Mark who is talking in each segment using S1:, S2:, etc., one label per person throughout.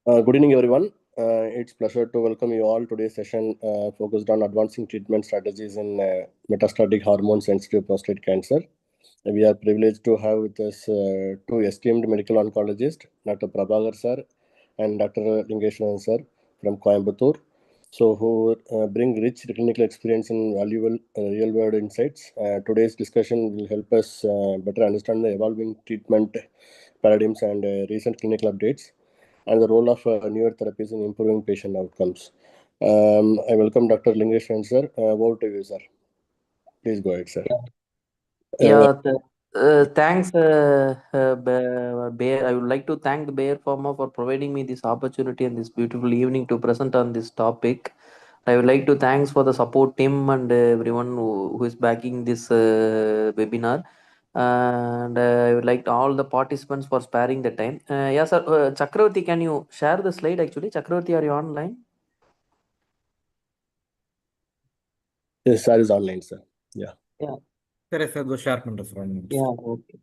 S1: Good evening, everyone. It's pleasure to welcome you all. Today's session focused on advancing treatment strategies in metastatic hormone-sensitive prostate cancer. We are privileged to have with us two esteemed medical oncologists, Dr. Prabhakar sir and Dr. Lingeshwaran sir from Coimbatore. So, who bring rich clinical experience and valuable real-world insights. Today's discussion will help us better understand the evolving treatment paradigms and recent clinical updates and the role of newer therapies in improving patient outcomes. I welcome Dr. Lingeshwaran sir. Over to you, sir. Please go ahead, sir. Uh,
S2: Yeah, thanks, Bear. I would like to thank the Bear Pharma for providing me this opportunity and this beautiful evening to present on this topic. I would like to thanks for the support team and everyone who is backing this webinar. And I would like to all the participants for sparing the time. Yeah, sir. Chakravarti, can you share the slide actually? Chakravarti, are you online?
S1: yes, sir is online, sir. Yeah.
S2: Yeah.
S3: Sir, go sharp from.
S2: Yeah. Okay.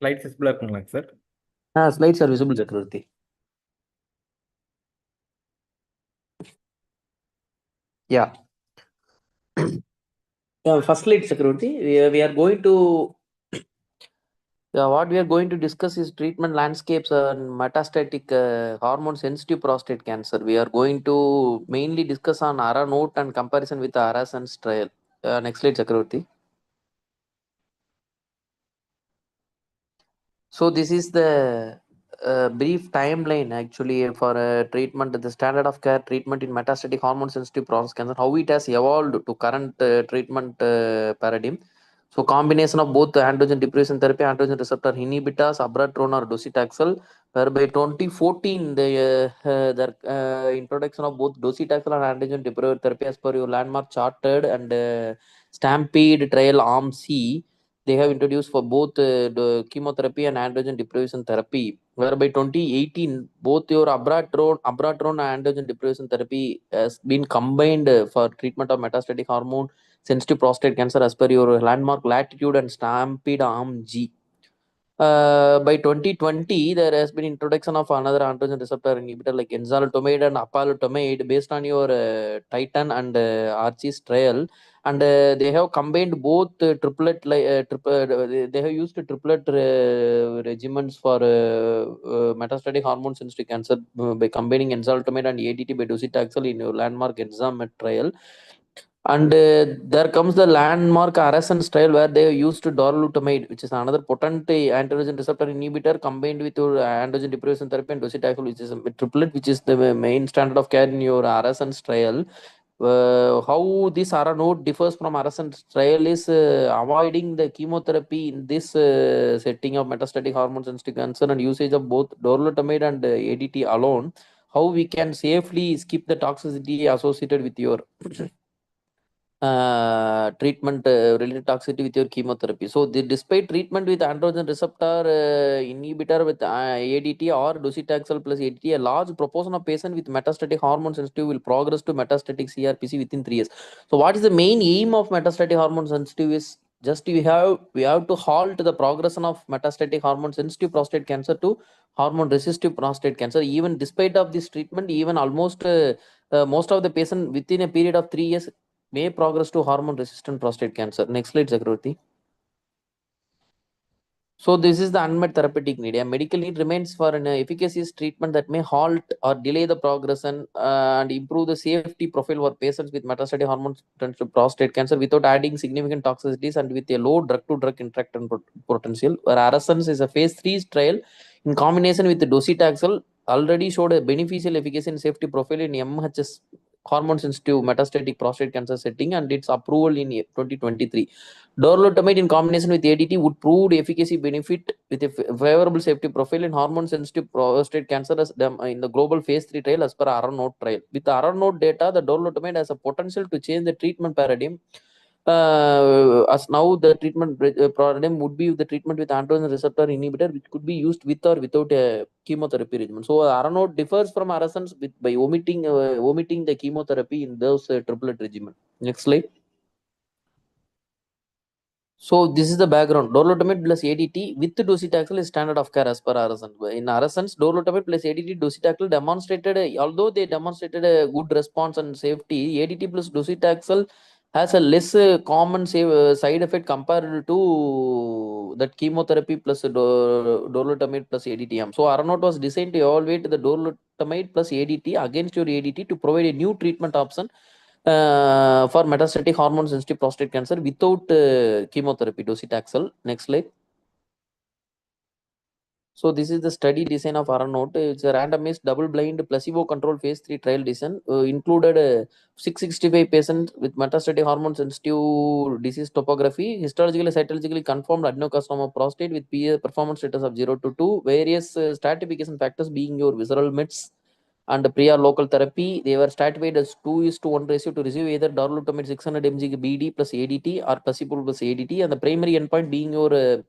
S3: Slides visible இருக்குங்களா sir?
S2: Slides are visible, Chakravarti. Yeah. Yeah, first slide, Chakravarti. We are going to what we are going to discuss is treatment landscapes on metastatic hormone sensitive prostate cancer. We are going to mainly discuss on ARA note and comparison with the ARASENS trial. Next slide, Chakravarti. So this is the brief timeline actually for treatment, the standard of care treatment in metastatic hormone sensitive prostate cancer, how it has evolved to current treatment paradigm. So combination of both androgen deprivation therapy, androgen receptor inhibitors, abiraterone or docetaxel, whereby 2014 the introduction of both docetaxel and androgen deprivation therapy as per your landmark chartered and Stampede trial arm C, they have introduced for both the chemotherapy and androgen deprivation therapy, whereby 2018 both your abiraterone and androgen deprivation therapy has been combined for treatment of metastatic hormone sensitive prostate cancer as per your landmark latitude and Stampede arm G. By 2020, there has been introduction of another androgen receptor inhibitor like enzalutamide and apalutamide based on your Titan and Archie's trial, and they have combined both triplet they have used triplet regimens for metastatic hormone sensitive cancer by combining enzalutamide and ADT by docetaxel in your landmark EXAMET trial. And there comes the landmark ARASENS trial where they used darolutamide, which is another potent androgen receptor inhibitor combined with your androgen deprivation therapy and docetaxel, which is a triplet, which is the main standard of care in your ARASENS trial. How this ARA node differs from ARASENS trial is avoiding the chemotherapy in this setting of metastatic hormone sensitive cancer and usage of both darolutamide and ADT alone. How we can safely skip the toxicity associated with your treatment related toxicity with your chemotherapy. So, despite treatment with androgen receptor inhibitor with ADT or docetaxel plus ADT, a large proportion of patients with metastatic hormone sensitive will progress to metastatic CRPC within 3 years. So, what is the main aim of metastatic hormone sensitive is just we have to halt the progression of metastatic hormone sensitive prostate cancer to hormone resistive prostate cancer. Even despite of this treatment, even almost most of the patient within a period of 3 years may progress to hormone resistant prostate cancer. Next slide, Chakravarti. So this is the unmet therapeutic need. A medical need remains for an efficacious treatment that may halt or delay the progression and improve the safety profile for patients with metastatic hormone sensitive prostate cancer without adding significant toxicities and with a low drug-to-drug interaction potential. Where ARASENS is a phase 3 trial in combination with docetaxel already showed a beneficial efficacy and safety profile in MHS hormone-sensitive metastatic prostate cancer setting, and its approval in 2023. Dorlotamide in combination with ADT would prove efficacy benefit with a favorable safety profile in hormone-sensitive prostate cancer in the global phase 3 trial as per ARANOTE trial. With the ARANOTE data, the dorlotamide has a potential to change the treatment paradigm. As now the treatment paradigm would be the treatment with androgen receptor inhibitor, which could be used with or without a chemotherapy regimen. So ARANOTE differs from ARASENS by omitting the chemotherapy in those triplet regimen. Next slide. So this is the background. Dorlotamide plus ADT with docetaxel is standard of care as per ARASENS. In ARASENS, dorlotamide plus ADT docetaxel demonstrated, although they demonstrated a good response and safety, ADT plus docetaxel has a less common side effect compared to that chemotherapy plus dorlotamide plus ADT. So ARANOTE was designed to evaluate the dorlotamide plus ADT against your ADT to provide a new treatment option for metastatic hormone sensitive prostate cancer without chemotherapy, docetaxel. Next slide. So this is the study design of ARANOTE. It's a randomized double-blind placebo-controlled phase 3 trial design. Included 665 patients with metastatic hormone-sensitive disease topography, histologically, cytologically confirmed adenocarcinoma of prostate with performance status of 0 to 2. Various stratification factors being your visceral mets and prior local therapy. They were stratified as 2:1 ratio to receive either darolutamide 600 mg BD plus ADT or placebo plus ADT, and the primary endpoint being your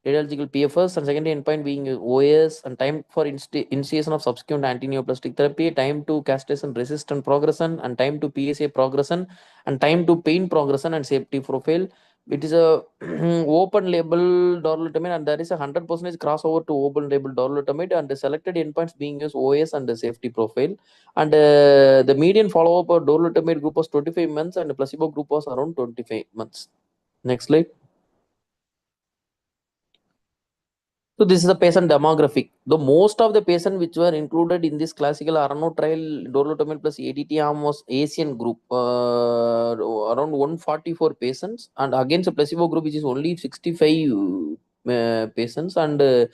S2: radiological PFS, and secondary endpoint being OS, and time for initiation of subsequent antineoplastic therapy, time to castration resistant progression, and time to PSA progression, and time to pain progression, and safety profile. It is a open label dorlotamide, and there is a 100% crossover to open label dorlotamide, and the selected endpoints being used OS and the safety profile. And the median follow-up of dorlotamide group was 25 months, and the placebo group was around 25 months. Next slide. So this is the patient demographic. The most of the patients which were included in this classical ARANOTE trial, dorlotamide plus ADT arm was Asian group, around 144 patients, and against a placebo group which is only 65 patients, and though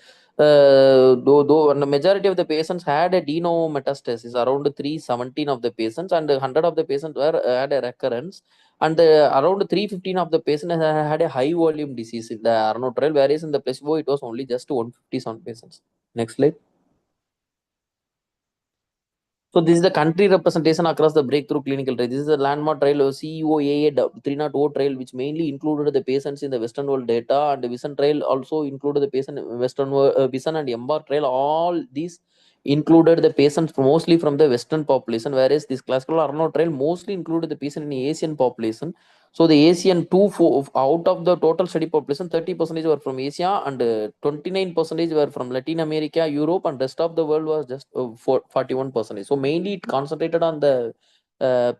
S2: and the majority of the patients had a de novo metastasis, around 317 of the patients, and 100 of the patients were had a recurrence, and around 315 of the patients had a high volume disease in the ARANOTE trial, whereas in the placebo it was only just 157 patients. Next slide. So this is the country representation across the breakthrough clinical trial. This is a landmark trial, COAA 300 trial, which mainly included the patients in the Western world data, and the Vision trial also included the patient Western Vision and Embark trial. All these included the patients mostly from the Western population, whereas this classical ARANOTE trial mostly included the patient in the Asian population. So the Asian out of the total study population, 30% were from Asia, and 29% were from Latin America, Europe, and rest of the world was just 41%. So mainly it concentrated on the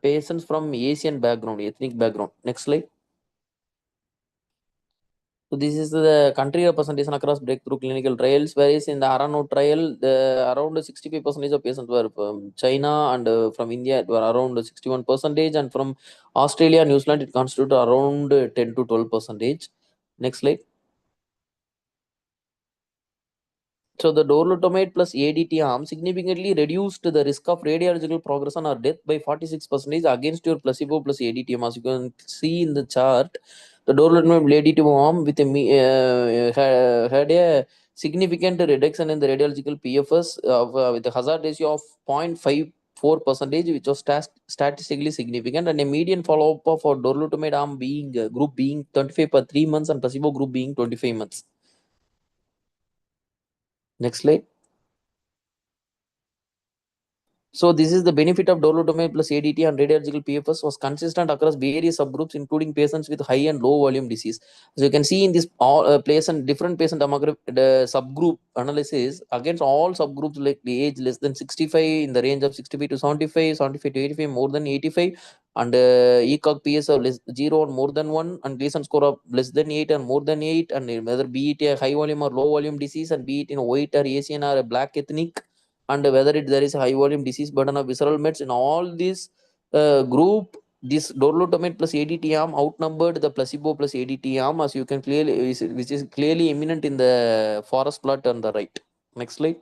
S2: patients from Asian background, ethnic background. Next slide. So this is the country representation across breakthrough clinical trials, whereas in the ARANOTE trial, around 65% of patients were from China, and from India it were around 61%, and from Australia, New Zealand it constituted around 10 to 12%. Next slide. So the dorlotamide plus ADT arm significantly reduced the risk of radiological progression or death by 46% against your placebo plus ADT arm. As you can see in the chart, the dorlotamide ADT arm with had a significant reduction in the radiological PFS with a hazard ratio of 0.54%, which was statistically significant, and a median follow-up for dorlotamide arm being group being 25 per 3 months and placebo group being 25 months. Next slide. So this is the benefit of dorlotamide plus ADT and radiological PFS was consistent across various subgroups, including patients with high and low volume disease. So you can see in this different patient demographic subgroup analysis against all subgroups, like the age less than 65, in the range of 65 to 75, 75 to 85, more than 85, and ECOG PS of 0 or more than 1, and Gleason score of less than 8 and more than 8, and whether be it a high volume or low volume disease, and be it in a white or Asian or a black ethnic, and whether there is a high volume disease burden of visceral mets. In all this group, this dorlotamide plus ADT arm outnumbered the placebo plus ADT arm, as you can clearly, which is clearly eminent in the forest plot on the right. Next slide.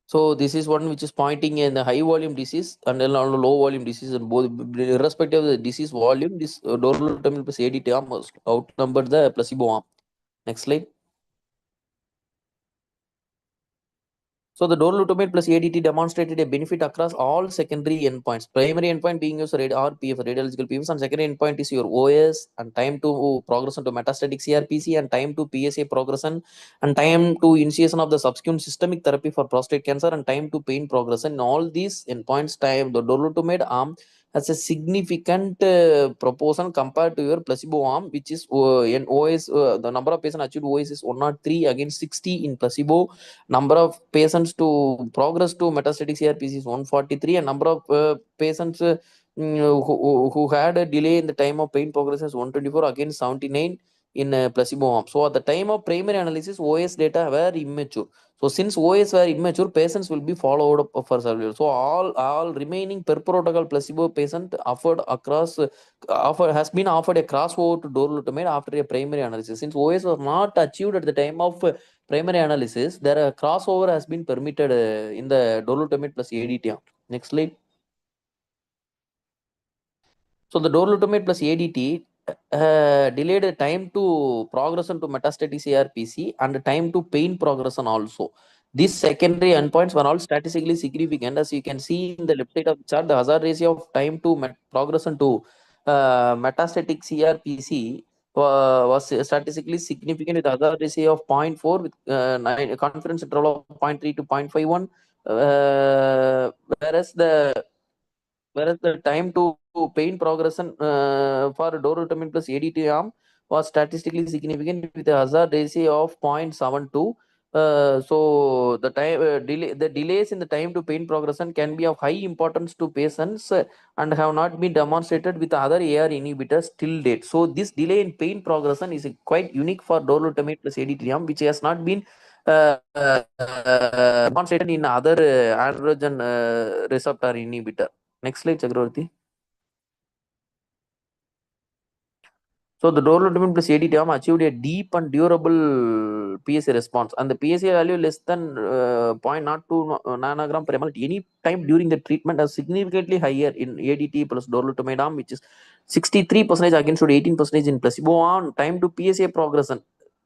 S2: So this is one which is pointing in the high volume disease and then on the low volume disease, and both irrespective of the disease volume, this dolutegravir plus ADT arm must outnumber the placebo arm. Next slide. So the dolutegravir plus ADT demonstrated a benefit across all secondary endpoints. Primary endpoint being used RPF, radiological PFS, and secondary endpoint is your OS and time to progression to metastatic CRPC and time to PSA progression and time to initiation of the subsequent systemic therapy for prostate cancer and time to pain progression. In all these endpoints, time the dolutegravir arm has a significant proportion compared to your placebo arm, which is in OS. The number of patients achieved OS is 103 against 60 in placebo. Number of patients to progress to metastatic CRPC is 143, and number of patients who had a delay in the time of pain progression is 124 against 79 in placebo arm. So at the time of primary analysis, OS data were immature. So since OS were immature, patients will be followed up for survival. So all remaining per protocol placebo patient offered across has been offered a crossover to dolutegravir after a primary analysis. Since OS was not achieved at the time of primary analysis, there a crossover has been permitted in the dolutegravir plus ADT. Next slide. So the dolutegravir plus ADT delayed the time to progression to metastatic CRPC and time to pain progression also. These secondary endpoints were all statistically significant. As you can see in the left side of the chart, the hazard ratio of time to progression to metastatic CRPC was statistically significant with hazard ratio of 0.4 with confidence interval of 0.3 to 0.51, whereas the time to pain progression for dolutegravir plus ADT arm was statistically significant with a hazard ratio of 0.72. So the delays in the time to pain progression can be of high importance to patients and have not been demonstrated with other AR inhibitors till date. So this delay in pain progression is quite unique for dolutegravir plus ADT arm, which has not been demonstrated in other androgen receptor inhibitor. Next slide, Chakravarti. So the dolutegravir plus ADT arm achieved a deep and durable PSA response, and the PSA value less than 0.02 nanogram per ml at any time during the treatment is significantly higher in ADT plus dolutegravir arm, which is 63% against 18% in placebo arm. Time to PSA progression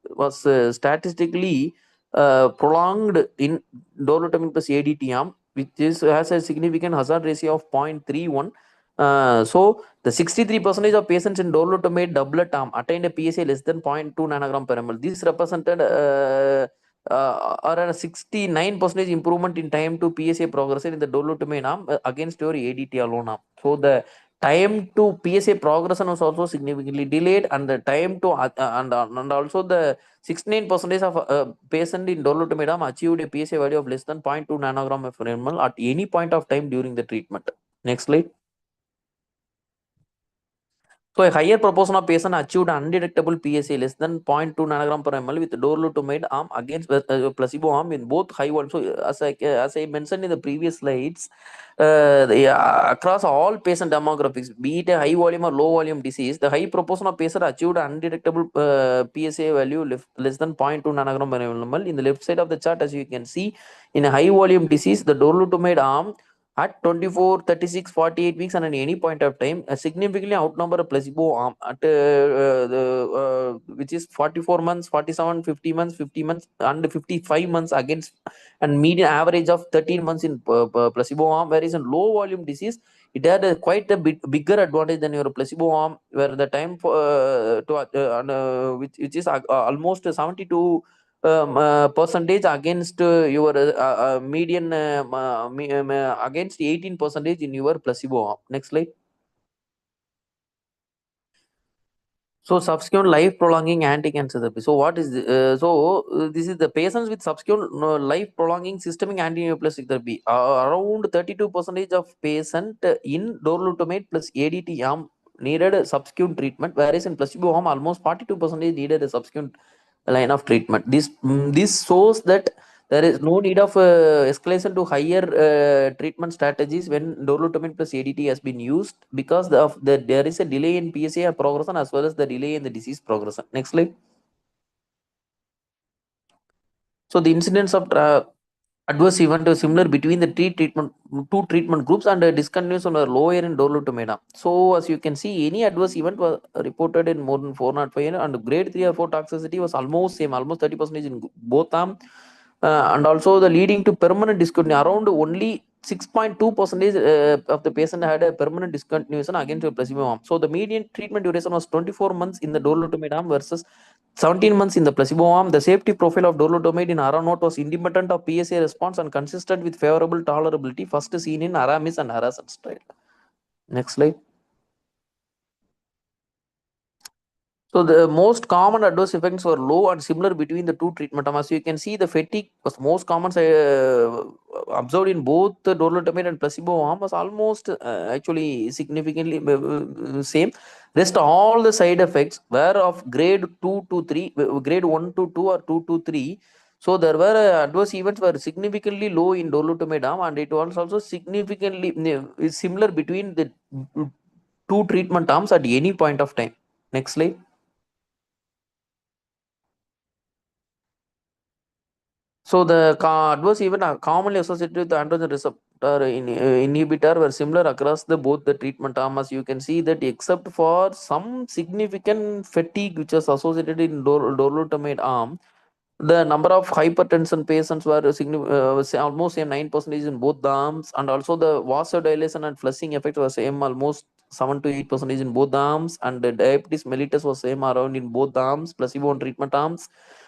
S2: was statistically prolonged in dolutegravir plus ADT arm, which has a significant hazard ratio of 0.31. So the 63% of patients in dolutegravir doublet arm attained a PSA less than 0.2 nanogram per ml. This represented or a 69% improvement in time to PSA progression in the dolutegravir arm against your ADT alone arm. So the time to PSA progression was also significantly delayed, and the time to and also the 69% of patient in dolutegravir arm achieved a PSA value of less than 0.2 nanogram per ml at any point of time during the treatment. Next slide. So a higher proportion of patients achieved undetectable PSA less than 0.2 nanogram per ml with dolutegravir arm against placebo arm in both high volume. So as I mentioned in the previous slides, across all patient demographics, be it a high volume or low volume disease, the high proportion of patients achieved undetectable PSA value less than 0.2 nanogram per ml. In the left side of the chart, as you can see, in a high volume disease, the dolutegravir arm at 24, 36, 48 weeks and at any point of time, a significantly outnumber a placebo arm at which is 44 months, 47, 50 months, 50 months, and 55 months against, and median average of 13 months in placebo arm. Whereas in low volume disease, it had quite a bit bigger advantage than your placebo arm, where the time for which is almost 72 percentage against your median against 18% in your placebo arm. Next slide. So subsequent life prolonging anti-cancer therapy. So what is this is the patients with subsequent life prolonging systemic anti-neoplastic therapy. Around 32% of patient in dolutegravir plus ADT arm needed a subsequent treatment, whereas in placebo arm almost 42% needed a subsequent line of treatment. This shows that there is no need of escalation to higher treatment strategies when dolutegravir plus ADT has been used, because there is a delay in PSA progression as well as the delay in the disease progression. Next slide. So the incidence of adverse event was similar between the two treatment groups, and discontinuation were lower in dolutamide. So as you can see, any adverse event was reported in more than 405, and grade 3 or 4 toxicity was almost same, almost 30% in both arm. And also the leading to permanent discontinuation, around only 6.2% of the patient had a permanent discontinuation against a placebo arm. So the median treatment duration was 24 months in the dolutamide arm versus 17 months in the placebo arm. The safety profile of dolutamide in ARANOTE was independent of PSA response and consistent with favorable tolerability, first seen in ARAMIS and ARASENS trial. Next slide. So the most common adverse effects were low and similar between the two treatment arms. So you can see the fatigue was most common observed in both the dolutamide and placebo arm was almost actually significantly same. Rest all the side effects were of grade 2 to 3, grade 1 to 2 or 2 to 3. So there were adverse events were significantly low in dolutamide arm, and it was also significantly similar between the two treatment arms at any point of time. Next slide. So the adverse event are commonly associated with the androgen receptor inhibitor were similar across the both the treatment arms. You can see that except for some significant fatigue which was associated in dolutamide arm, the number of hypertension patients were almost same 9% in both the arms, and also the vasodilation and flushing effect was same almost 7 to 8% in both the arms, and the diabetes mellitus was same around in both the arms, placebo and treatment arms.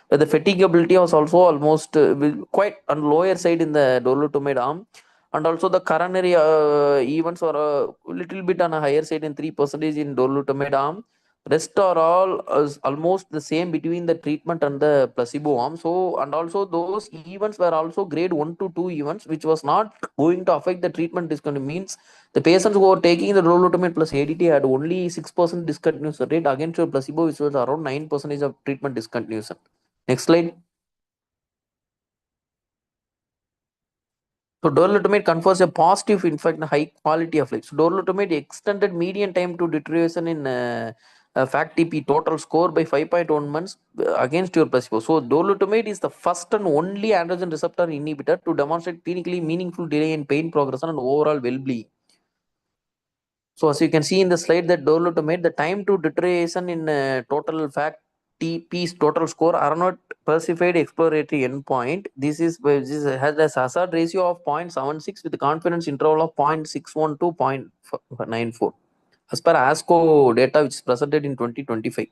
S2: The fatigability was also almost quite on lower side in the dolutamide arm, and also the coronary events were a little bit on a higher side in 3% in dolutamide arm. Rest are all almost the same between the treatment and the placebo arm. So, and also those events were also grade 1 to 2 events, which was not going to affect the treatment discontinuation. Means the patients who were taking the dolutamide plus ADT had only 6% discontinuation rate against the placebo, which was around 9% of treatment discontinuation. Next slide. So dolutamide confers a positive, in fact, high quality of life. So dolutamide extended median time to deterioration in FACT-TP total score by 5.1 months against your placebo. So dolutamide is the first and only androgen receptor inhibitor to demonstrate clinically meaningful delay in pain progression and overall well-being. So as you can see in the slide, that dolutamide, the time to deterioration in total FACT-TP's total score are not specified exploratory endpoint. This has a hazard ratio of 0.76 with a confidence interval of 0.61 to 0.94 as per ASCO data, which is presented in 2025.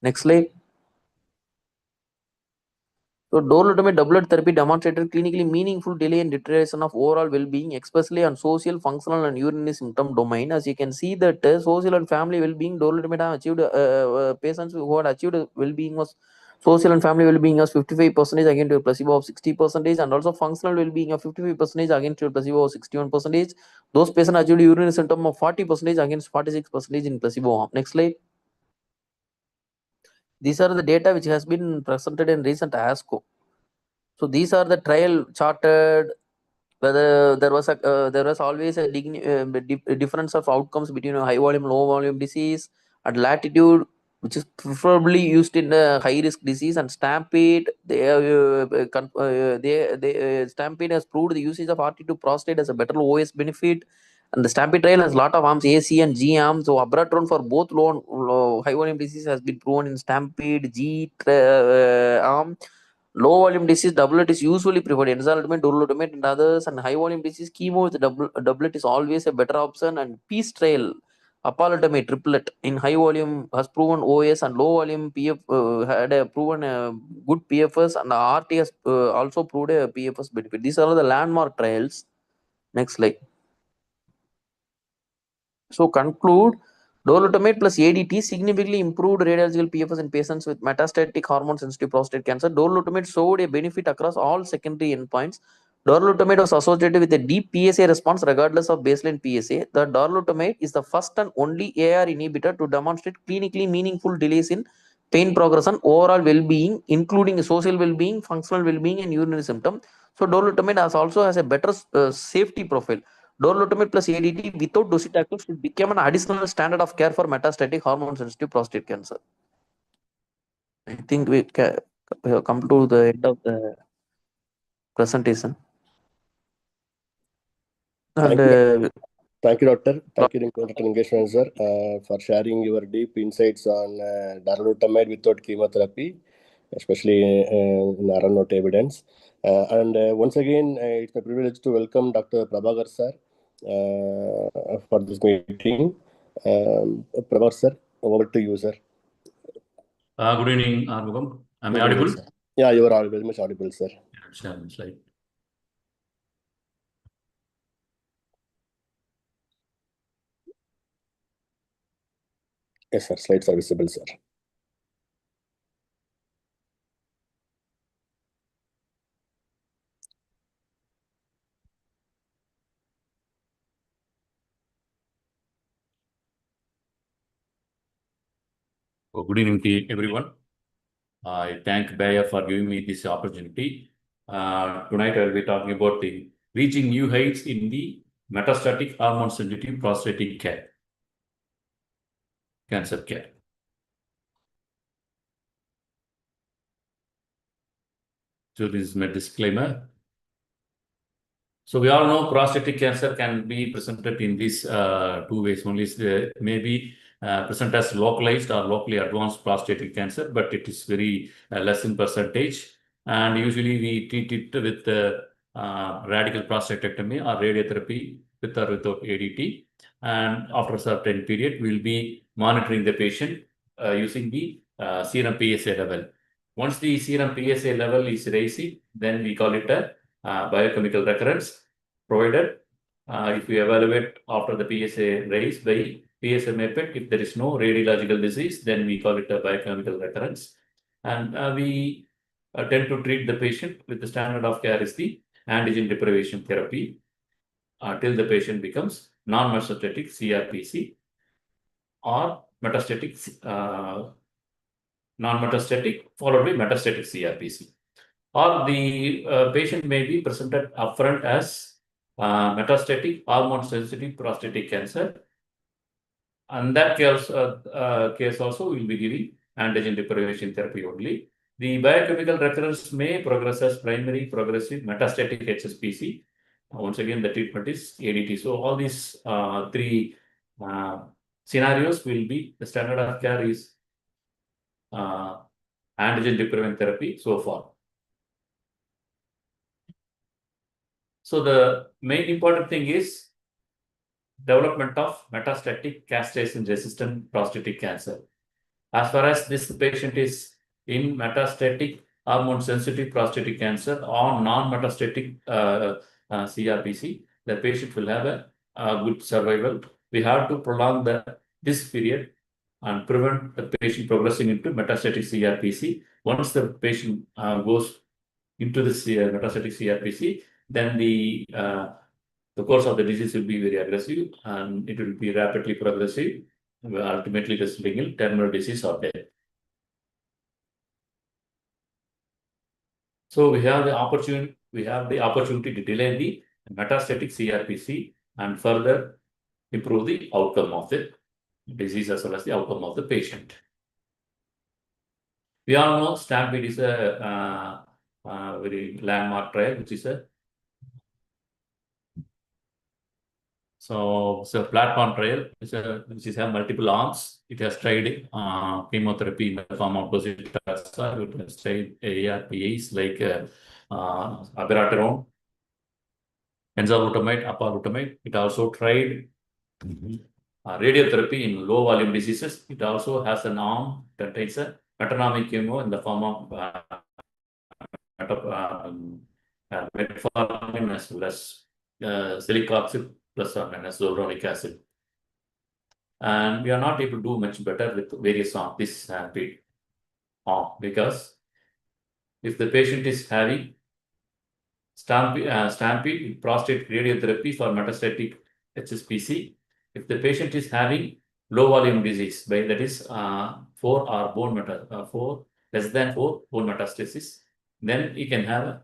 S2: Next slide. So dolutamide doublet therapy demonstrated clinically meaningful delay in deterioration of overall well-being, especially on social, functional, and urinary symptom domain. As you can see that social and family well-being, dolutamide have achieved patients who had achieved well-being was social and family well-being was 55% against a placebo of 60%, and also functional well-being of 55% against a placebo of 61%. Those patients achieved urinary symptom of 40% against 46% in placebo. Next slide. These are the data which has been presented in recent ASCO. So these are the trial charted, whether there was always a difference of outcomes between a high volume, low volume disease, and latitude, which is preferably used in high risk disease, and Stampede. Stampede has proved the usage of RT2 prostate as a better OS benefit. And the Stampede trial has a lot of arms, AC and G arms. So abiraterone for both low and high volume disease has been proven in Stampede G arm. Low volume disease doublet is usually preferred. Enzalutamide, dolutamide, and others, and high volume disease chemo with doublet is always a better option. And peace trial, apalutamide triplet in high volume has proven OS, and low volume PF had a proven good PFS, and RT has also proved a PFS benefit. These are the landmark trials. Next slide. So conclude, dolutamide plus ADT significantly improved radiological PFS in patients with metastatic hormone-sensitive prostate cancer. Dolutamide showed a benefit across all secondary endpoints. Dolutamide was associated with a deep PSA response regardless of baseline PSA. The dolutamide is the first and only AR inhibitor to demonstrate clinically meaningful delays in pain progression, overall well-being, including social well-being, functional well-being, and urinary symptom. So dolutamide also has a better safety profile. Dolutamide plus ADT without docetaxel should become an additional standard of care for metastatic hormone-sensitive prostate cancer. I think we have come to the end of the presentation.
S1: Thank
S2: And
S1: you. Thank you, Doctor. Thank you, Dr. Lingeshwaran, sir, for sharing your deep insights on darolutamide without chemotherapy, especially in around evidence. Once again, it's a privilege to welcome Dr. Prabhakar, sir, for this meeting. Prabhakar, sir, over to you, sir.
S4: Good evening, Armugam. Am I
S1: Good evening,
S4: audible?
S1: sir. Yeah, you are very much audible, sir.
S4: Share my slide.
S1: Yes, sir. Slides are visible, sir.
S4: Good evening to everyone. I thank Bayer for giving me this opportunity. Tonight I will be talking about the reaching new heights in the metastatic hormone-sensitive prostatic cancer care. So this is my disclaimer. So we all know prostatic cancer can be presented in these two ways. One is maybe present as localized or locally advanced prostatic cancer, but it is very less in percentage. And usually we treat it with radical prostatectomy or radiotherapy with or without ADT. And after a certain period, we'll be monitoring the patient using the serum PSA level. Once the serum PSA level is rising, then we call it a biochemical recurrence, provided if we evaluate after the PSA raised by PSMA PET, if there is no radiological disease, then we call it a biochemical recurrence. And we tend to treat the patient with the standard of care is the androgen deprivation therapy till the patient becomes non-metastatic CRPC or metastatic non-metastatic followed by metastatic CRPC. Or the patient may be presented upfront as metastatic hormone-sensitive prostatic cancer. And that case also will be giving androgen deprivation therapy only. The biochemical recurrence may progress as primary progressive metastatic HSPC. Once again, the treatment is ADT. So all these three scenarios will be the standard of care is androgen deprivation therapy so far. So the main important thing is development of metastatic castration-resistant prostatic cancer. As far as this patient is in metastatic hormone-sensitive prostatic cancer or non-metastatic CRPC, the patient will have a good survival. We have to prolong this period and prevent the patient progressing into metastatic CRPC. Once the patient goes into the metastatic CRPC, then the course of the disease will be very aggressive and it will be rapidly progressive, ultimately resulting in terminal disease or death. So we have the opportunity to delay the metastatic CRPC and further improve the outcome of the disease as well as the outcome of the patient. We all know STAMPEDE is a very landmark trial, which is a it's a platform trial, which has multiple arms. It has tried chemotherapy in the form of docetaxel. It has tried ARPAs like abiraterone, enzalutamide, apalutamide. It also tried radiotherapy in low volume diseases. It also has an arm that contains a metonomic chemo in the form of metformin as well as celecoxib plus or minus zoledronic acid. And we are not able to do much better with various on this STAMPEDE because if the patient is having STAMPEDE prostate radiotherapy for metastatic HSPC, if the patient is having low volume disease, that is 4 or less than 4 bone metastasis, then he can have a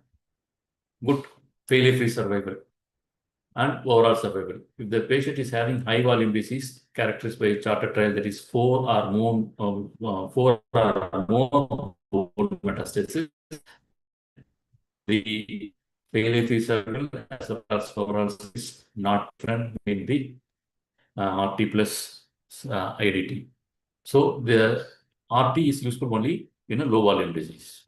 S4: good failure-free survival and overall survival. If the patient is having high volume disease characterized by a charter trial that is 4 or more bone metastasis, the failure survival as well as overall is not different in the RT plus IDT. So the RT is useful only in a low volume disease.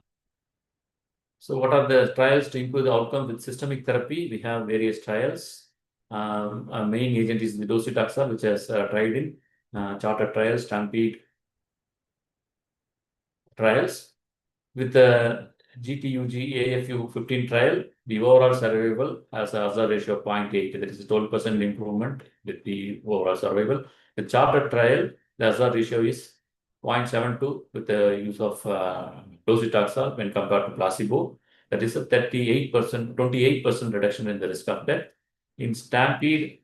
S4: So what are the trials to improve the outcome with systemic therapy? We have various trials. Our main agent is the docetaxel, which has tried in chartered trials, Stampede trials. With the GTUG AFU 15 trial, the overall survival has a hazard ratio of 0.8. That is a 12% improvement with the overall survival. The chartered trial, the hazard ratio is 0.72 with the use of docetaxel when compared to placebo. That is a 38%, 28% reduction in the risk of death. In Stampede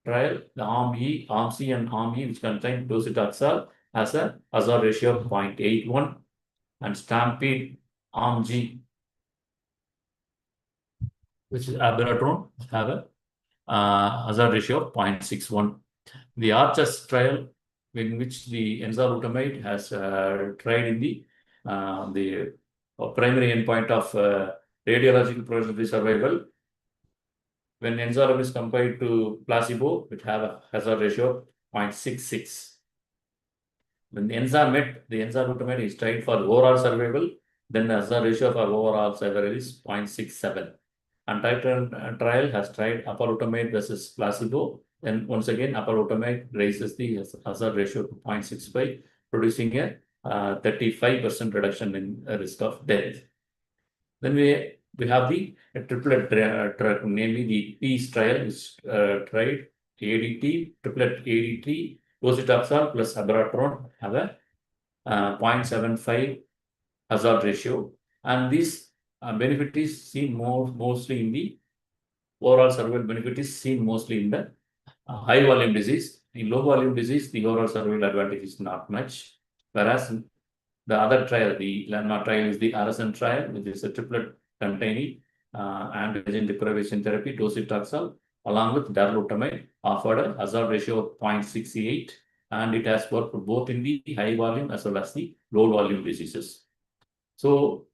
S4: trial, the arm E, arm C, and arm E, which contain docetaxel, has a hazard ratio of 0.81, and Stampede arm G, which is abiraterone, have a hazard ratio of 0.61. The Arches trial, in which the enzalutamide has tried in the primary endpoint of radiological progression-free survival. When enzalutamide is compared to placebo, it have a hazard ratio of 0.66. When the enzalutamide is tried for overall survival, then the hazard ratio for overall survival is 0.67. And Titan trial has tried apalutamide versus placebo. And once again, apalutamide raises the hazard ratio to 0.65, producing a 35% reduction in risk of death. Then we have the triplet drug, namely the PEACE trial, which tried ADT, triplet ADT, docetaxel plus abiraterone have a 0.75 hazard ratio, and this benefit is seen mostly in the overall survival benefit is seen mostly in the high volume disease. In low volume disease, the overall survival advantage is not much, whereas the other trial, the landmark trial, is the Arisen trial, which is a triplet containing androgen deprivation therapy, docetaxel, along with darolutamide, offered a hazard ratio of 0.68, and it has worked both in the high volume as well as the low volume diseases. So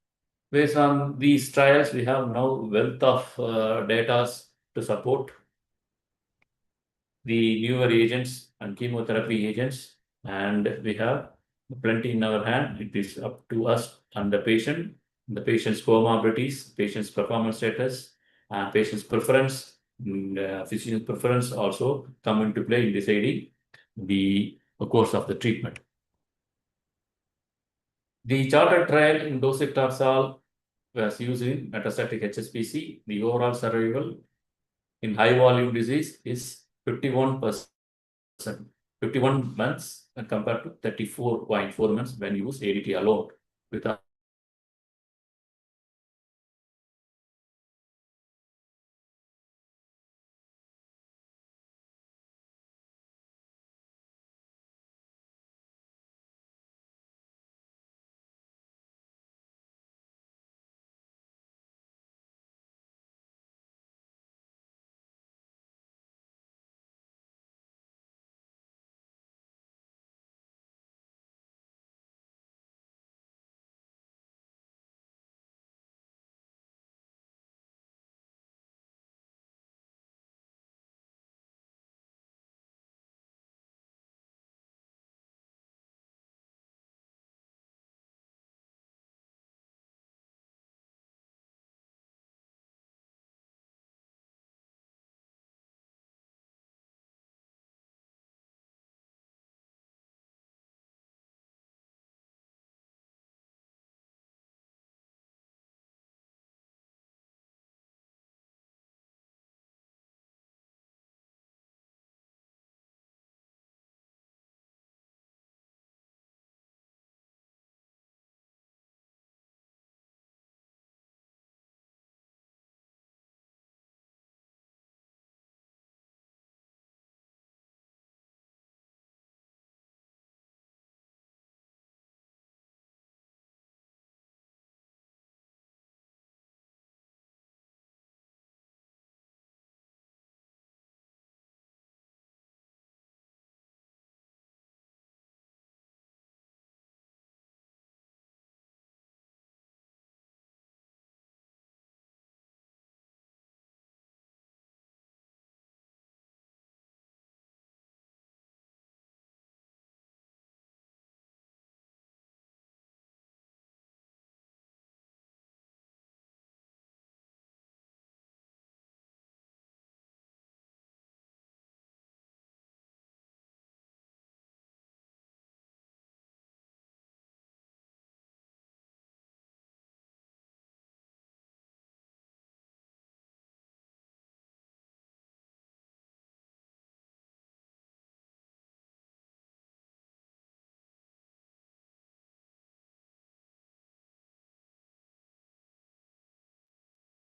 S4: based on these trials, we have now wealth of data to support the newer agents and chemotherapy agents, and we have plenty in our hand. It is up to us and the patient's comorbidities, patient's performance status, patient's preference, physician's preference also come into play in deciding the course of the treatment. The chartered trial in docetaxel was used in metastatic HSPC. The overall survival in high volume disease is 51%, 51 months compared to 34.4 months when used ADT alone without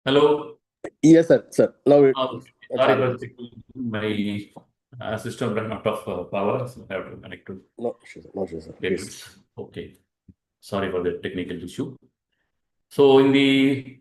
S4: Hello.
S1: Yes, sir. Sir, now it's
S4: Sorry
S1: audible.
S4: for my system ran out of power, so I have to connect to
S1: No issue, sir. No issue, sir. Please.
S4: cables. Okay. Sorry for the technical issue. So in the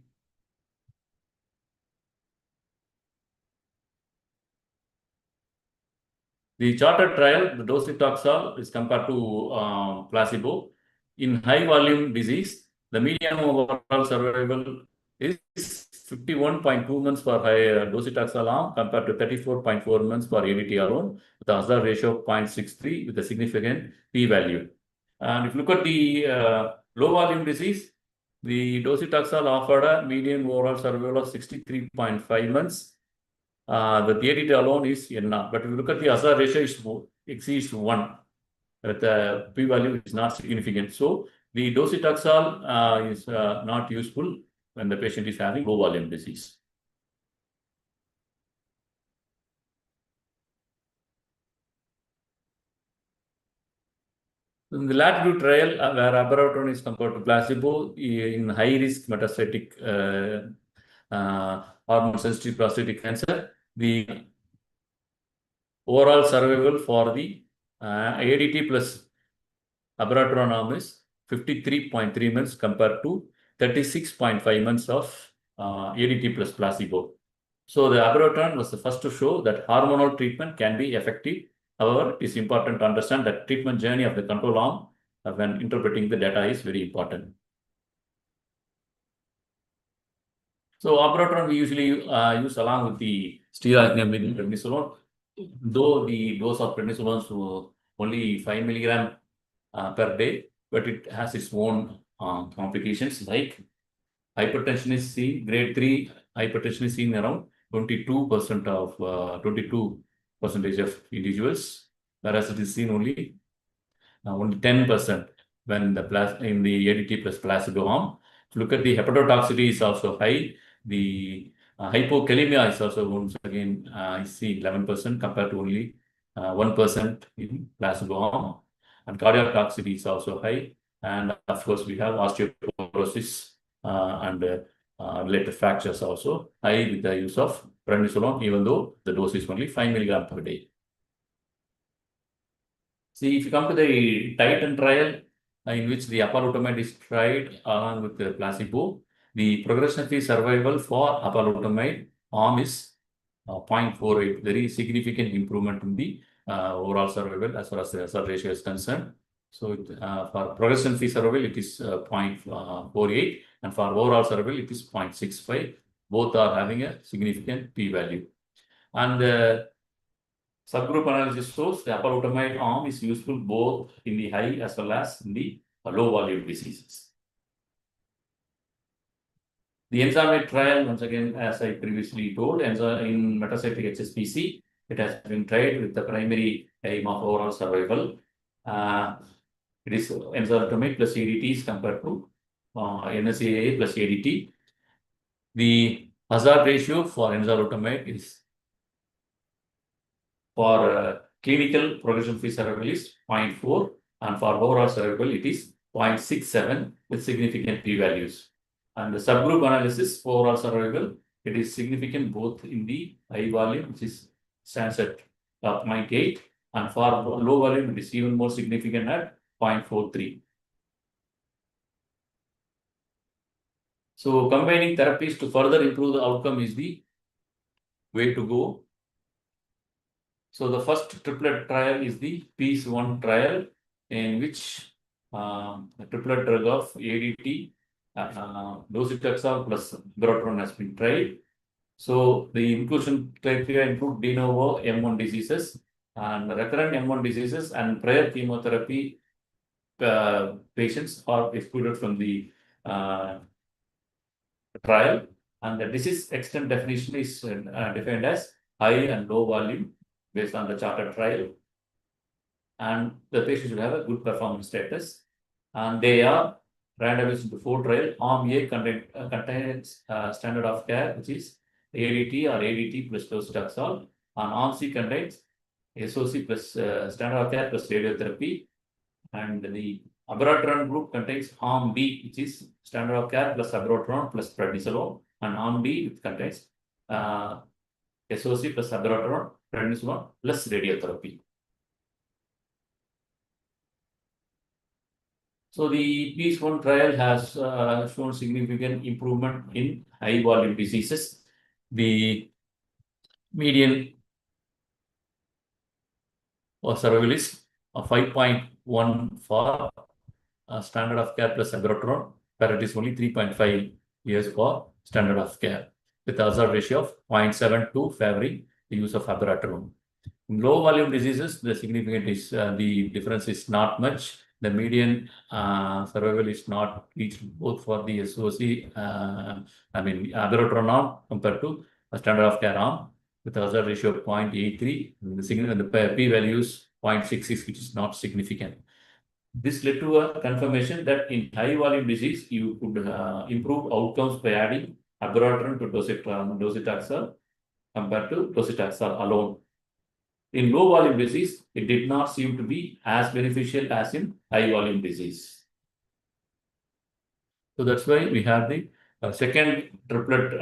S4: chartered trial, the docetaxel is compared to placebo. In high volume disease, the median overall survival is 51.2 months for high docetaxel arm compared to 34.4 months for ADT alone, with a hazard ratio of 0.63 with a significant p-value. And if you look at the low volume disease, the docetaxel offered a median overall survival of 63.5 months. The ADT alone is n, but if you look at the hazard ratio, it exceeds 1. The p-value is not significant. So the docetaxel is not useful when the patient is having low volume disease. In the Latitude trial, where abiraterone is compared to placebo in high-risk metastatic hormone-sensitive prostate cancer, the overall survival for the ADT plus abiraterone arm is 53.3 months compared to 36.5 months of ADT plus placebo. So the abiraterone was the first to show that hormonal treatment can be effective. However, it is important to understand that treatment journey of the control arm when interpreting the data is very important. So abiraterone we usually use along with the steroid, namely prednisolone. Though the dose of prednisolone is only 5 milligram per day, but it has its own complications like hypertension is seen, grade 3 hypertension is seen around 22% of 22% of individuals, whereas it is seen only 10% when in the ADT plus placebo arm. If you look at the hepatotoxicity is also high. The hypokalemia is also once again is seen 11% compared to only 1% in placebo arm. And cardiac toxicity is also high. And of course, we have osteoporosis and related fractures also high with the use of prednisolone, even though the dose is only 5 milligram per day. See, if you come to the Titan trial, in which the apalutamide is tried along with the placebo, the progression-free survival for apalutamide arm is 0.48, very significant improvement in the overall survival as far as the hazard ratio is concerned. So for progression-free survival, it is 0.48, and for overall survival, it is 0.65. Both are having a significant p-value. And the subgroup analysis shows the apalutamide arm is useful both in the high as well as in the low volume diseases. The Enzalutamide trial, once again, as I previously told, in metastatic HSPC, it has been tried with the primary aim of overall survival. It is enzalutamide plus ADT compared to NSAA plus ADT. The hazard ratio for enzalutamide is for clinical progression-free survival is 0.4, and for overall survival it is 0.67 with significant p-values. And the subgroup analysis for overall survival, it is significant both in the high volume, which stands at 0.8, and for low volume, it is even more significant at 0.43. So combining therapies to further improve the outcome is the way to go. So the first triplet trial is the PEACE-1 trial, in which the triplet drug of ADT, docetaxel plus abiraterone has been tried. So the inclusion criteria include de novo M1 diseases and recurrent M1 diseases, and prior chemotherapy patients are excluded from the trial. And the disease extent definition is defined as high and low volume based on the chartered trial. And the patient should have a good performance status. And they are randomized into 4 trials. Arm A contains standard of care, which is ADT or ADT plus docetaxel. And Arm C contains SOC plus standard of care plus radiotherapy. And the abiraterone group contains Arm B, which is standard of care plus abiraterone plus prednisolone. and arm B it contains SOC plus abiraterone, prednisone plus radiotherapy. So the PEACE-1 trial has shown significant improvement in high volume diseases. The median survival is 5.1 for standard of care plus abiraterone, where it is only 3.5 years for standard of care, with a hazard ratio of 0.72 favoring the use of abiraterone. In low volume diseases, the significant is the difference is not much. The median survival is not reached both for the SOC, abiraterone arm compared to a standard of care arm, with a hazard ratio of 0.83. The p-values 0.66, which is not significant. This led to a confirmation that in high volume disease, you could improve outcomes by adding abiraterone to docetaxel compared to docetaxel alone. In low volume disease, it did not seem to be as beneficial as in high volume disease. So that's why we have the second triplet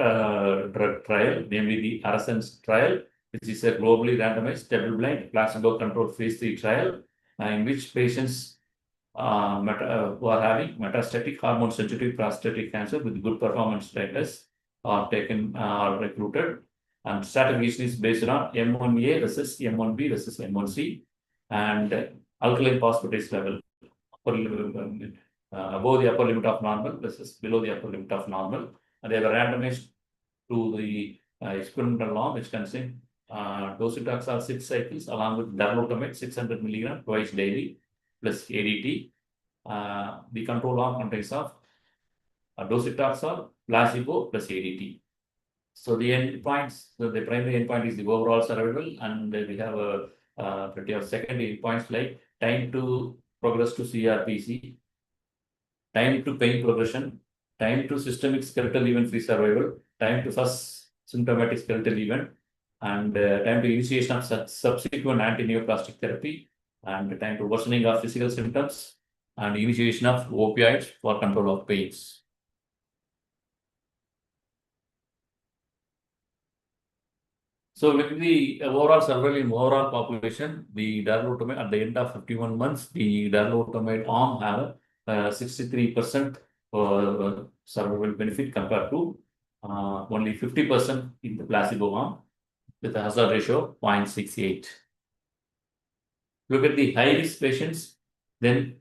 S4: drug trial, namely the ARASENS trial, which is a globally randomized, double-blind, placebo-controlled phase 3 trial, in which patients who are having metastatic hormone-sensitive prostatic cancer with good performance status are recruited. And stratification is based on M1A versus M1B versus M1C, and alkaline phosphatase level above the upper limit of normal versus below the upper limit of normal. And they were randomized to the experimental arm, which contains docetaxel 6 cycles along with darolutamide 600 mg twice daily plus ADT. The control arm contains of docetaxel, placebo plus ADT. So the endpoints, the primary endpoint is the overall survival, and we have a pretty of secondary endpoints like time to progress to CRPC, time to pain progression, time to systemic skeletal event-free survival, time to first symptomatic skeletal event, and time to initiation of subsequent anti-neoplastic therapy, and time to worsening of physical symptoms, and initiation of opioids for control of pains. So with the overall survival in overall population, the darolutamide at the end of 51 months, the darolutamide arm have 63% survival benefit compared to only 50% in the placebo arm, with a hazard ratio of 0.68. Look at the high risk patients, then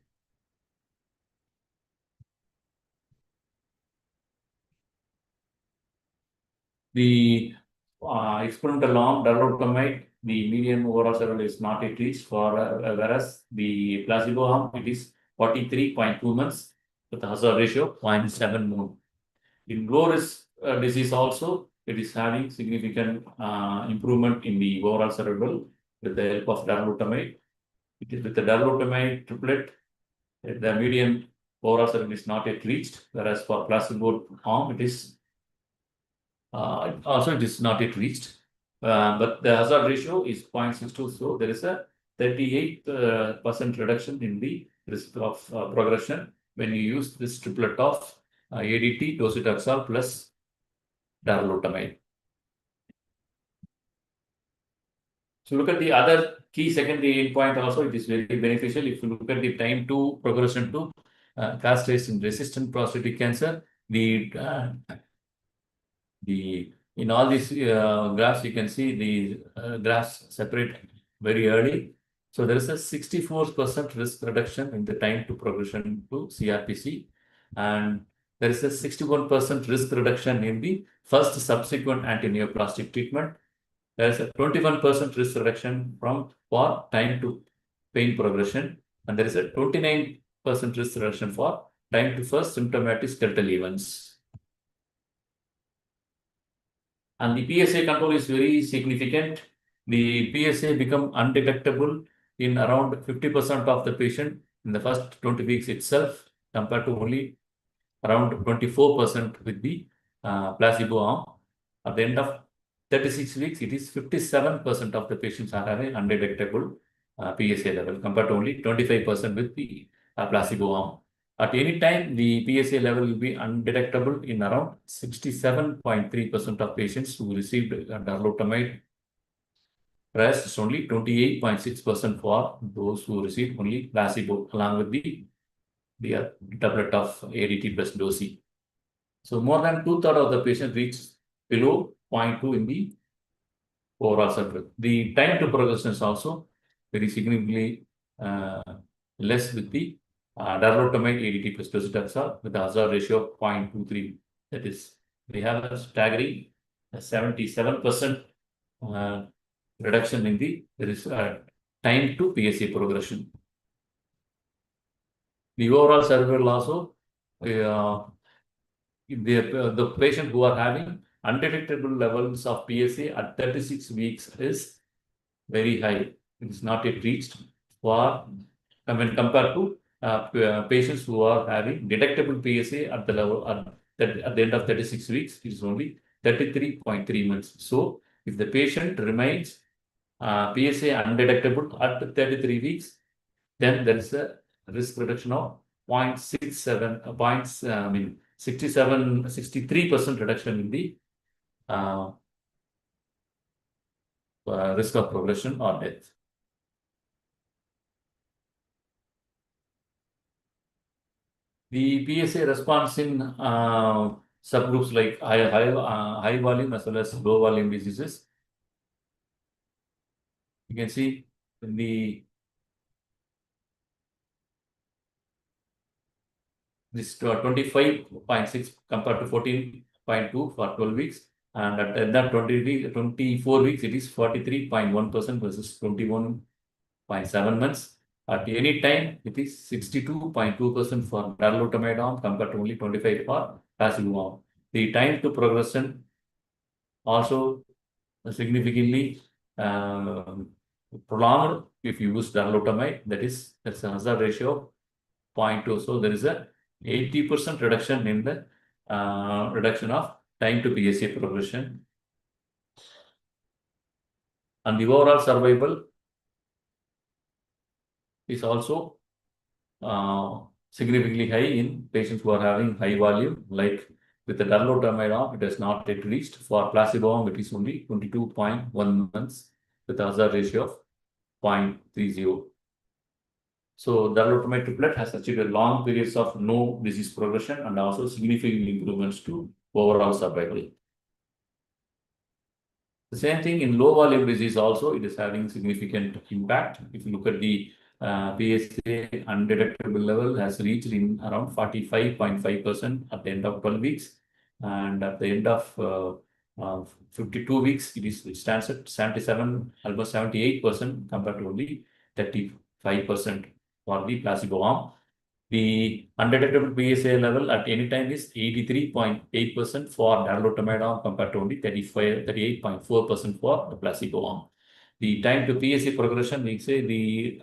S4: the experimental arm darolutamide, the median overall survival is not at least for whereas the placebo arm it is 43.2 months with a hazard ratio 0.71. In low risk disease also, it is having significant improvement in the overall survival with the help of darolutamide. It is with the darolutamide triplet, the median overall survival is not yet reached, whereas for placebo arm it is also it is not yet reached, but the hazard ratio is 0.62, so there is a 38% reduction in the risk of progression when you use this triplet of ADT, docetaxel plus darolutamide. So look at the other key secondary endpoint also, it is very beneficial. If you look at the time to progression to castration-resistant prostatic cancer, in all these graphs, you can see the graphs separate very early. So there is a 64% risk reduction in the time to progression to CRPC, and there is a 61% risk reduction in the first subsequent anti-neoplastic treatment. There is a 21% risk reduction for time to pain progression, and there is a 29% risk reduction for time to first symptomatic skeletal events. And the PSA control is very significant. The PSA become undetectable in around 50% of the patient in the first 20 weeks itself, compared to only around 24% with the placebo arm. At the end of 36 weeks, it is 57% of the patients are having undetectable PSA level, compared to only 25% with the placebo arm. At any time, the PSA level will be undetectable in around 67.3% of patients who received darolutamide, whereas it's only 28.6% for those who received only placebo along with the doublet of ADT plus dosi. So more than 2/3 of the patients reach below 0.2 in the overall survival. The time to progression is also very significantly less with the darolutamide ADT plus docetaxel with a hazard ratio of 0.23. That is, we have a staggering 77% reduction in the time to PSA progression. The overall survival also, the patient who are having undetectable levels of PSA at 36 weeks is very high. It is not yet reached when compared to patients who are having detectable PSA at the level at the end of 36 weeks, it is only 33.3 months. So if the patient remains PSA undetectable at 33 weeks, then there is a risk reduction of 0.67, 63% reduction in the risk of progression or death. The PSA response in subgroups like high volume as well as low volume diseases. You can see in this 25.6 compared to 14.2 for 12 weeks. And at the end of 24 weeks, it is 43.1% versus 21.7 months. At any time, it is 62.2% for darolutamide arm compared to only 25 for placebo arm. The time to progression also significantly prolonged if you use darolutamide. That's a hazard ratio of 0.2. So there is a 80% reduction in the reduction of time to PSA progression. And the overall survival is also significantly high in patients who are having high volume, like with the darolutamide arm, it has not yet reached. For placebo arm, it is only 22.1 months with a hazard ratio of 0.30. So darolutamide triplet has achieved a long periods of no disease progression and also significant improvements to overall survival. The same thing in low volume disease also, it is having significant impact. If you look at the PSA undetectable level has reached in around 45.5% at the end of 12 weeks. And at the end of 52 weeks, it stands at 77, almost 78% compared to only 35% for the placebo arm. The undetectable PSA level at any time is 83.8% for darolutamide arm compared to only 38.4% for the placebo arm. The time to PSA progression, we say the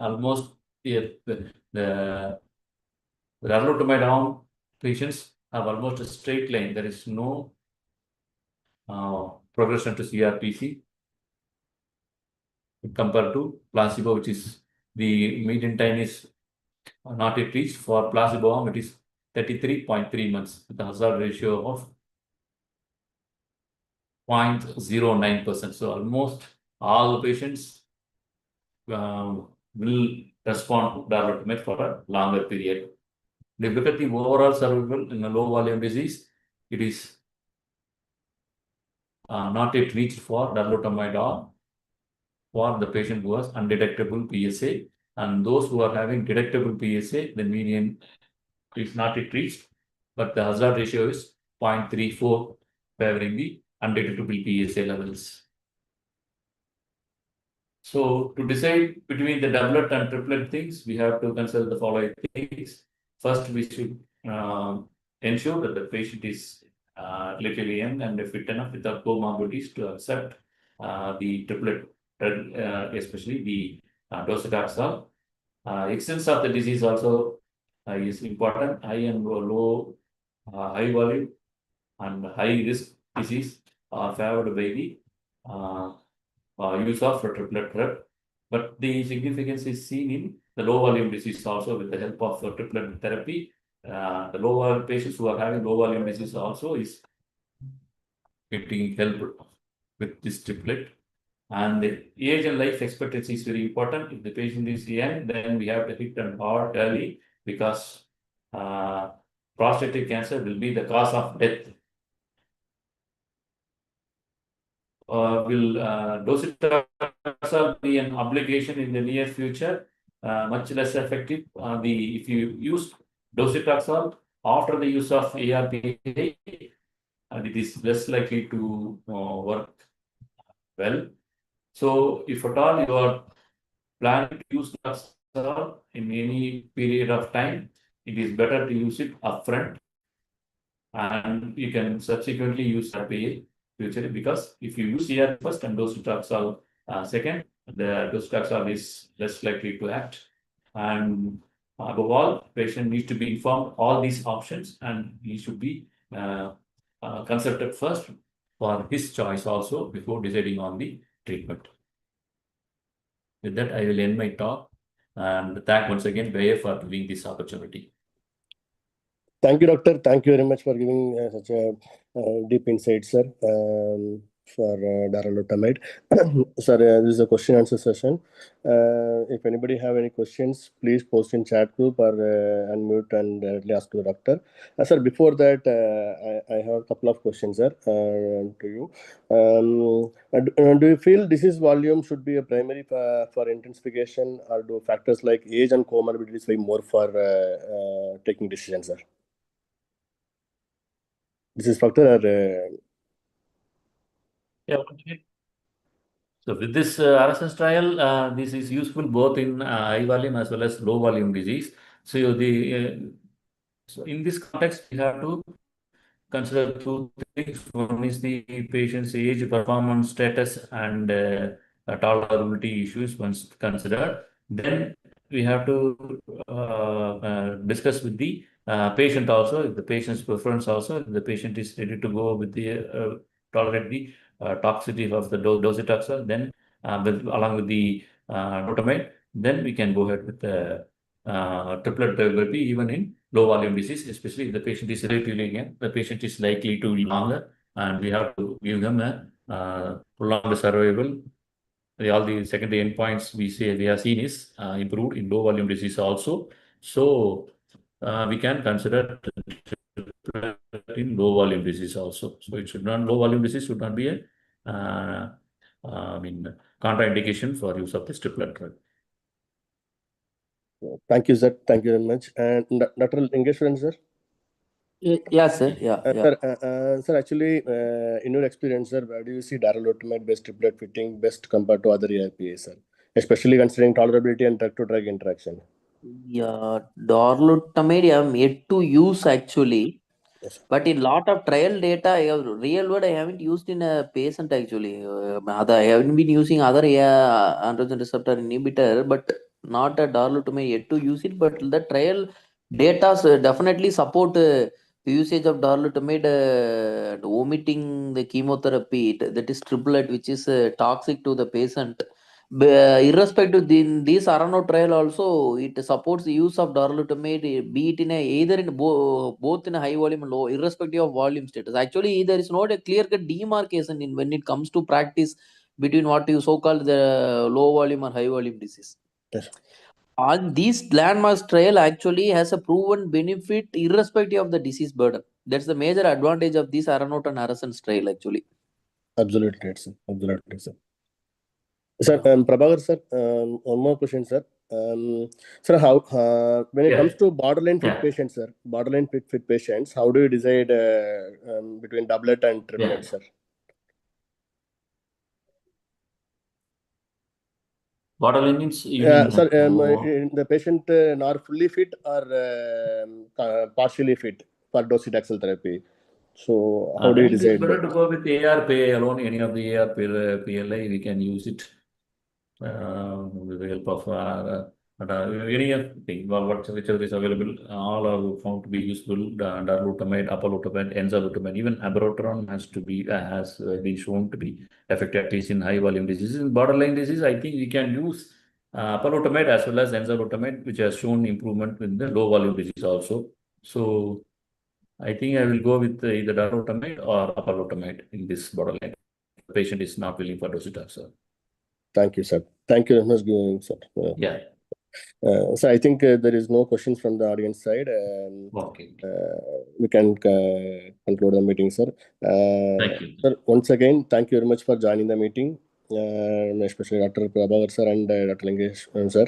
S4: darolutamide arm patients have almost a straight line. There is no progression to CRPC compared to placebo, which is the median time is not yet reached. For placebo arm, it is 33.3 months with a hazard ratio of 0.09%. So almost all the patients will respond to darolutamide for a longer period. If you look at the overall survival in a low volume disease, it is not yet reached for darolutamide arm for the patient who has undetectable PSA. And those who are having detectable PSA, the median is not yet reached, but the hazard ratio is 0.34, favoring the undetectable PSA levels. So to decide between the doublet and triplet things, we have to consider the following things. First, we should ensure that the patient is relatively young and fit enough without comorbidities to accept the triplet, especially the docetaxel. Extent of the disease also is important. High and low, high volume and high risk disease are favored by the use of triplet prep. But the significance is seen in the low volume disease also with the help of triplet therapy. the low volume patients who are having low volume disease also is getting help with this triplet. And the age and life expectancy is very important. If the patient is young, then we have to hit them hard early, because prostatic cancer will be the cause of death. Will docetaxel be an obligation in the near future? Much less effective. If you use docetaxel after the use of ARPA, and it is less likely to work well. So if at all you are planning to use Taxol in any period of time, it is better to use it upfront, and you can subsequently use ARPA future, because if you use ARPA first and docetaxel second, the docetaxel is less likely to act. And above all, patient needs to be informed all these options, and he should be consulted first for his choice also before deciding on the treatment. With that, I will end my talk, and thank once again Bayer for giving this opportunity.
S1: Thank you, Doctor. Thank you very much for giving such a deep insight, sir, for darolutamide. Sir, this is a question answer session. If anybody have any questions, please post in chat group or unmute and directly ask to the doctor. Sir, before that, I have a couple of questions, sir, to you. Do you feel disease volume should be a primary for intensification, or do factors like age and comorbidities weigh more for taking decisions, sir? This is factor or
S4: Yeah. So with this RSS trial, this is useful both in high volume as well as low volume disease. So so in this context, we have to consider two things. One is the patient's age, performance status, and tolerability issues once considered. Then we have to discuss with the patient also, if the patient's preference also, if the patient is ready to go with the tolerate the toxicity of the docetaxel, then along with the dotamide, then we can go ahead with the triplet therapy even in low volume disease, especially if the patient is relatively young, the patient is likely to live longer, and we have to give them a prolonged survival. All the secondary endpoints we have seen is improved in low volume disease also. So we can consider in low volume disease also. So it should not, low volume disease should not be a contraindication for use of this triplet drug.
S1: Thank you, sir. Thank you very much. And Dr. Lingeshwaran, sir?
S2: Yeah, sir. Yeah.
S1: Sir, actually, in your experience, sir, where do you see darolutamide-based triplet fitting best compared to other ARPAs, sir? Especially considering tolerability and drug-to-drug interaction.
S2: Yeah, darolutamide I am yet to use actually.
S1: Yes, sir.
S2: But in lot of trial data, real world I haven't used in a patient actually. I haven't been using other androgen receptor inhibitor, but not a darolutamide yet to use it. But the trial data definitely support the usage of darolutamide and omitting the chemotherapy. That is triplet, which is toxic to the patient. Irrespective in this Arano trial also, it supports the use of darolutamide, be it in either in both in a high volume and low, irrespective of volume status. Actually, there is not a clear-cut demarcation in when it comes to practice between what you so-called the low volume or high volume disease.
S1: Yes.
S2: On this landmark trial actually has a proven benefit irrespective of the disease burden. That's the major advantage of this Aranaut and Arasens trial actually.
S1: Absolutely, right, sir. Absolutely, sir. Sir, Prabhakar, sir, one more question, sir. Sir, how when it comes to borderline fit patients, sir, borderline fit patients, how do you decide between doublet and triplet, sir?
S4: Borderline means sir,
S1: the patient not fully fit or partially fit for docetaxel therapy. So how do you decide?
S4: It's better to go with ARPA alone. Any of the ARPA PLI, we can use it with the help of any of whichever is available. All are found to be useful. Darolutamide, apalutamide, enzalutamide, even abiraterone has been shown to be effective at least in high volume diseases. In borderline disease, I think we can use apalutamide as well as enzalutamide, which has shown improvement in the low volume disease also. So I think I will go with either darolutamide or apalutamide in this borderline. The patient is not willing for docetaxel.
S1: Thank you, sir. Thank you very much, sir.
S4: Yeah.
S1: So I think there is no questions from the audience side.
S4: Okay.
S1: We can conclude the meeting, sir.
S4: Thank you.
S1: Sir, once again, thank you very much for joining the meeting, especially Dr. Prabhakar sir and Dr. Lingesh sir.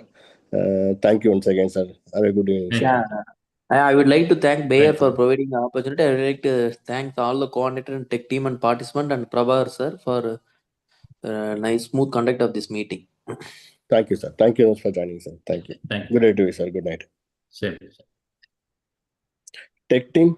S1: Thank you once again, sir. Have a good evening,
S4: Thank
S1: sir.
S4: you.
S2: Yeah, I would like to thank Bayer
S4: Thank
S2: for
S4: you.
S2: providing the opportunity. I would like to thank all the coordinator and tech team and participant and Prabhakar sir for nice smooth conduct of this meeting.
S1: Thank you, sir. Thank you very much for joining, sir. Thank you.
S4: Thank you.
S1: Good day to you, sir. Good night.
S4: Same.
S1: Tech team.